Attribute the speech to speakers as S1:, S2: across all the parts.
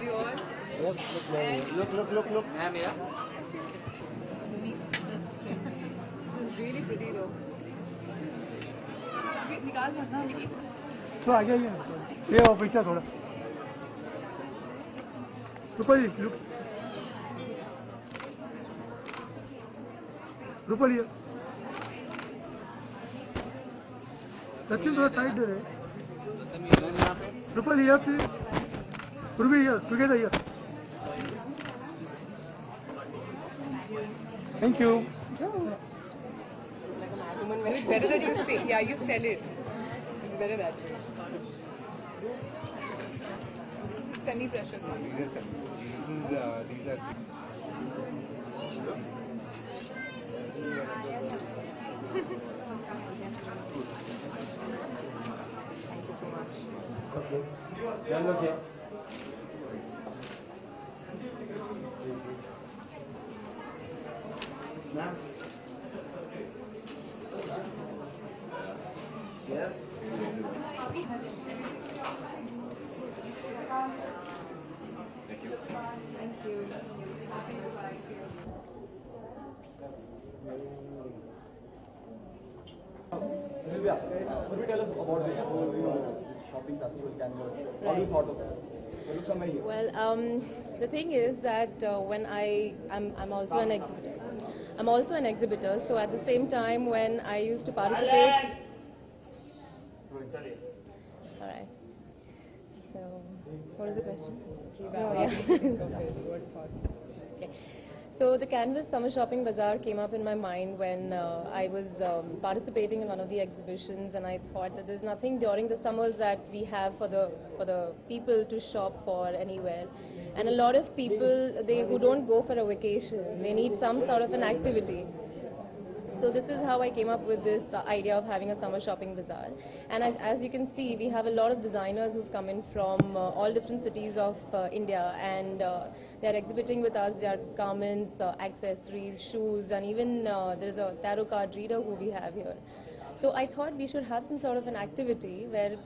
S1: with you all.
S2: Yes, look.
S3: Ma'am, yeah.
S1: This is really pretty though. निकाल मत ना अभी एक
S2: तो आ गया ये वो पीछे थोड़ा रुपल ये सचिन थोड़ा साइड दे रुपल ये फिर together here thank you
S1: It's better that you say, yeah, you sell it. It's better that way. Semi-precious one.
S4: These are
S1: Thank you so much.
S2: Okay. Done okay. Ma'am. Yes.
S1: Thank you.
S5: Could you tell us about the whole shopping festival canvas? How you thought of it? It looks amazing.
S6: Well, the thing is that when I'm also an exhibitor. I'm also an exhibitor, so at the same time when I used to participate. All right. So, what is the question? Okay. So the Canvas Summer Shopping Bazaar came up in my mind when I was participating in one of the exhibitions, and I thought that there's nothing during the summers that we have for the people to shop for anywhere. And a lot of people who don't go for a vacation, they need some sort of an activity. So this is how I came up with this idea of having a summer shopping bazaar. And as you can see, we have a lot of designers who've come in from all different cities of India, and they're exhibiting with us their garments, accessories, shoes, and even there's a tarot card reader who we have here. So I thought we should have some sort of an activity where,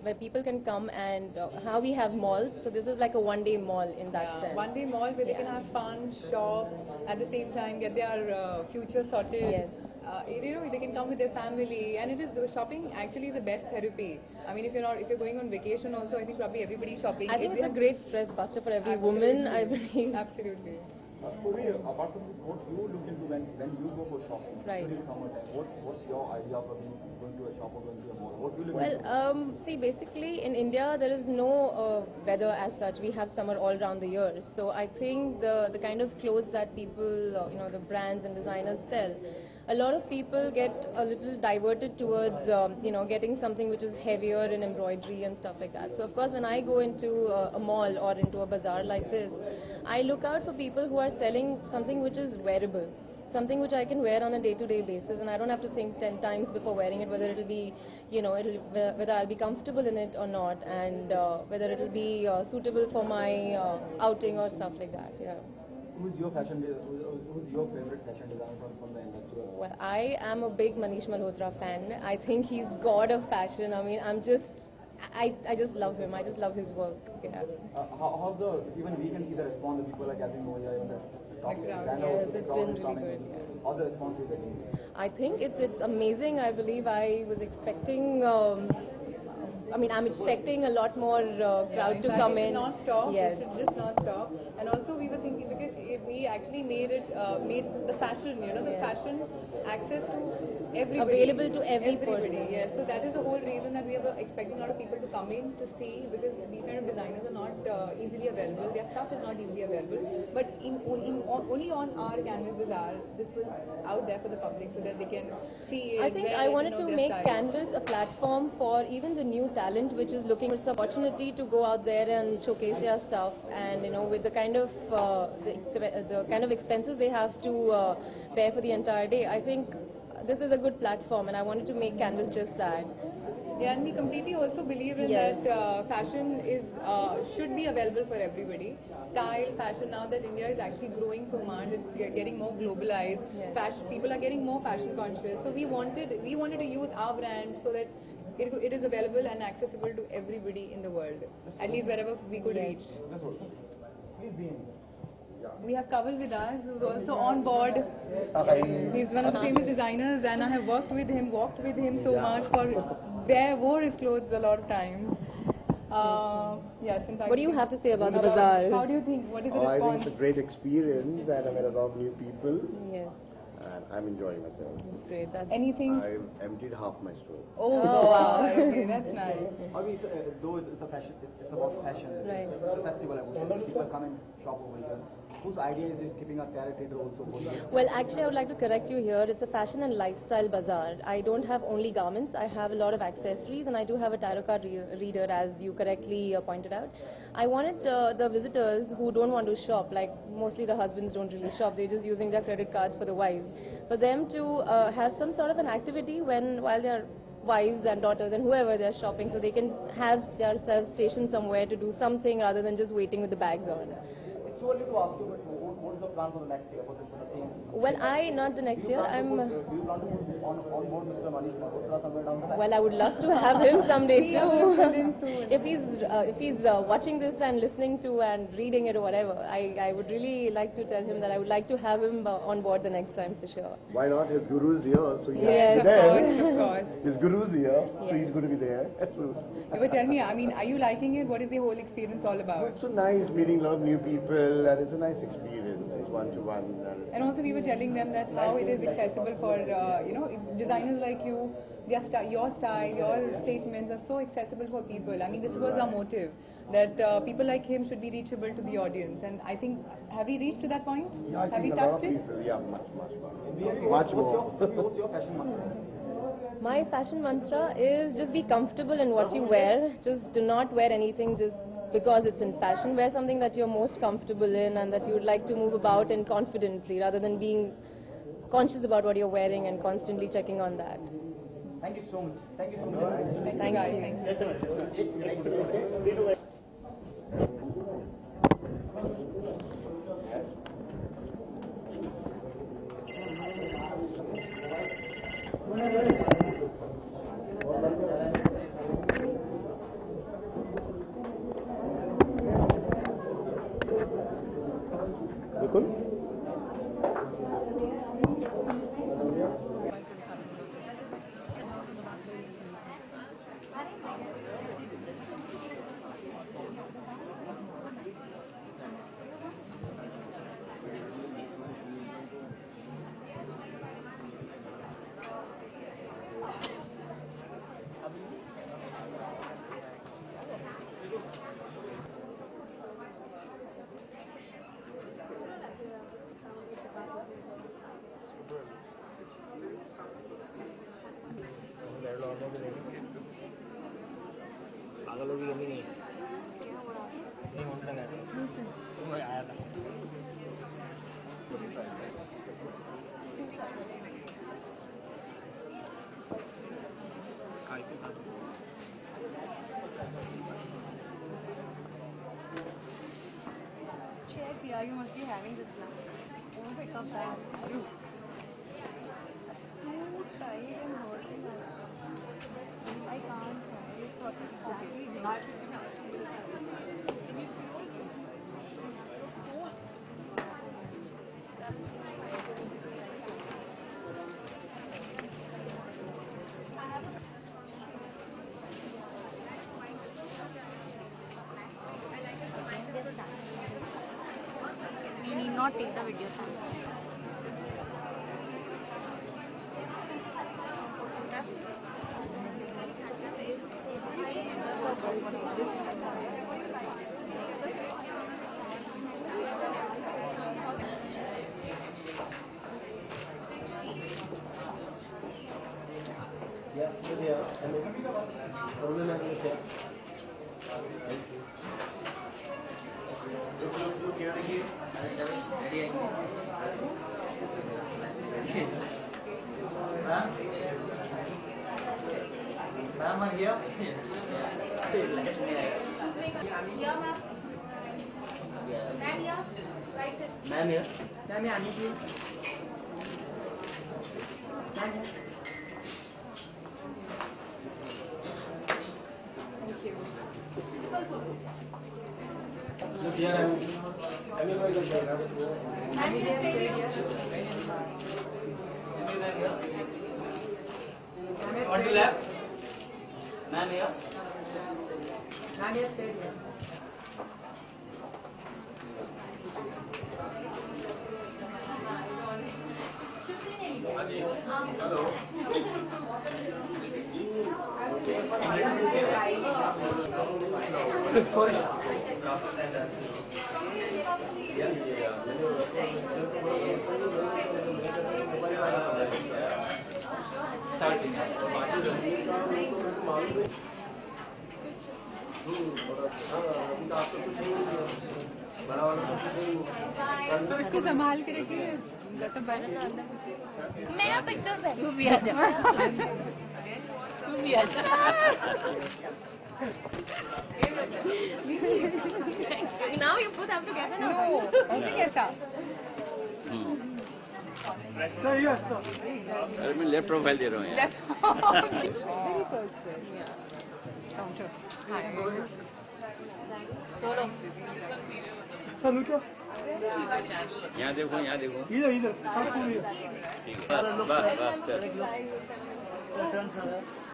S6: where people can come, and how we have malls. So this is like a one-day mall in that sense.
S1: One day mall where they can have fun, shop, at the same time get their future sorted.
S6: Yes.
S1: They can come with their family, and the shopping actually is the best therapy. I mean, if you're going on vacation also, I think probably everybody's shopping.
S6: I think it's a great stress buster for every woman, I believe.
S1: Absolutely.
S5: Apart from what you look into when you go for shopping,
S6: Right.
S5: during summertime, what's your idea for going to a shop or going to a mall? What do you look into?
S6: Well, see, basically in India there is no weather as such. We have summer all around the year. So I think the kind of clothes that people, the brands and designers sell, a lot of people get a little diverted towards, getting something which is heavier in embroidery and stuff like that. So of course, when I go into a mall or into a bazaar like this, I look out for people who are selling something which is wearable, something which I can wear on a day-to-day basis, and I don't have to think 10 times before wearing it whether it'll be, whether I'll be comfortable in it or not, and whether it'll be suitable for my outing or stuff like that. Yeah.
S5: Who's your favorite fashion designer from the industry?
S6: Well, I am a big Manish Malhotra fan. I think he's god of fashion. I mean, I just love him. I just love his work. Yeah.
S5: How's even we can see the response that people are getting over here in the top
S6: Yes, it's been really good. Yeah.
S5: How's the response you're getting?
S6: I think it's amazing. I believe I was expecting. I'm expecting a lot more crowd to come in.
S1: It should not stop.
S6: Yes.
S1: It should just not stop. And also we were thinking, because we actually made the fashion, the fashion access to everybody.
S6: Available to everybody.
S1: Person. Yes. So that is the whole reason that we were expecting a lot of people to come in to see, because these kind of designers are not easily available. Their stuff is not easily available. But only on our Canvas Bazaar, this was out there for the public so that they can see it.
S6: I think I wanted to make Canvas a platform for even the new talent which is looking for some opportunity to go out there and showcase their stuff, and with the kind of the kind of expenses they have to bear for the entire day. I think this is a good platform, and I wanted to make Canvas just that.
S1: Yeah, and we completely also believe in
S6: Yes.
S1: that fashion should be available for everybody. Style, fashion, now that India is actually growing so much, it's getting more globalized.
S6: Yes.
S1: Fashion, people are getting more fashion conscious. So we wanted to use our brand so that it is available and accessible to everybody in the world, at least wherever we could reach.
S5: Just hold. Please be in.
S1: We have Kaval with us, who's also on board.
S5: Hi.
S1: He's one of the famous designers, and I have walked with him so much. Wore his clothes a lot of times. Yes, in fact.
S6: What do you have to say about the bazaar?
S1: How do you think? What is the
S3: I think
S1: response?
S3: it's a great experience and I met a lot of new people
S6: Yes,
S3: and I'm enjoying myself.
S6: great. That's
S1: Anything?
S3: I've emptied half my store.
S1: Oh, wow. Okay, that's nice.
S5: I mean, though it's a fashion, it's about fashion.
S6: Right.
S5: It's a festival, I would say. People come and shop over here. Whose idea is keeping our character also over here?
S6: Well, actually, I would like to correct you here. It's a fashion and lifestyle bazaar. I don't have only garments. I have a lot of accessories, and I do have a tarot card reader, as you correctly pointed out. I wanted the visitors who don't want to shop, like mostly the husbands don't really shop. They're just using their credit cards for the wives, for them to have some sort of an activity while they're wives and daughters and whoever they're shopping, so they can have themselves stationed somewhere to do something rather than just waiting with the bags on.
S5: It's too early to ask you, but what is the plan for the next year for this for the same?
S6: Well, not the next year.
S5: Do you plan to put on board Mr. Manish Malhotra somewhere down the line?
S6: Well, I would love to have him someday
S1: Yeah, we'll fill
S6: too.
S1: in soon.
S6: if he's watching this and listening to and reading it or whatever, I would really like to tell him that I would like to have him on board the next time for sure.
S3: Why not? His guru's here, so he
S6: Yes,
S3: has to
S1: Of
S3: be
S1: course,
S3: there.
S1: of course.
S3: His guru's here, so he's going to be there.
S1: But tell me, I mean, are you liking it? What is the whole experience all about?
S3: It's so nice meeting a lot of new people and it's a nice experience. It's one-to-one.
S1: And also we were telling them that how it is accessible for, designers like you, your style, your statements are so accessible for people. I mean, this was our motive, that people like him should be reachable to the audience. And I think, have we reached to that point?
S3: Yeah, I
S1: Have we
S3: think a lot
S1: touched
S3: of
S1: it?
S3: people, yeah, much more.
S5: What's your fashion mantra?
S6: My fashion mantra is just be comfortable in what you wear. Just do not wear anything just because it's in fashion. Wear something that you're most comfortable in and that you would like to move about in confidently, rather than being conscious about what you're wearing and constantly checking on that.
S5: Thank you so much. Thank you so much.
S1: Thank you guys. Thank you.
S7: पागल होगी कमी नहीं उठना है आया था
S8: Check, yeah, you must be having this now. Oh, pick up that. That's too tight and hurting. I can't. It's what exactly. We need not take the video.
S7: Yes, yeah. Problem is here. Ma'am are here. Ma'am here.
S1: you.
S7: Look here, everybody look here.
S9: On the left. Man here.
S2: Sorry.
S1: तो इसको संभाल के रखिए.
S8: मेरा picture पे तू भी आ जा तू भी आ जा now you both have to get an
S1: No, ऐसे कैसा?
S2: Sir, yes, sir.
S9: अरे मैं लेफ्ट प्रोफाइल दे रहा हूँ यार.
S1: Left. Very first. Yeah. Counter. Hi.
S6: Solo.
S2: Sir, look here.
S9: यहाँ देखो, यहाँ देखो.
S2: Either. Start from here.
S9: ठीक है. बस, बस, चल.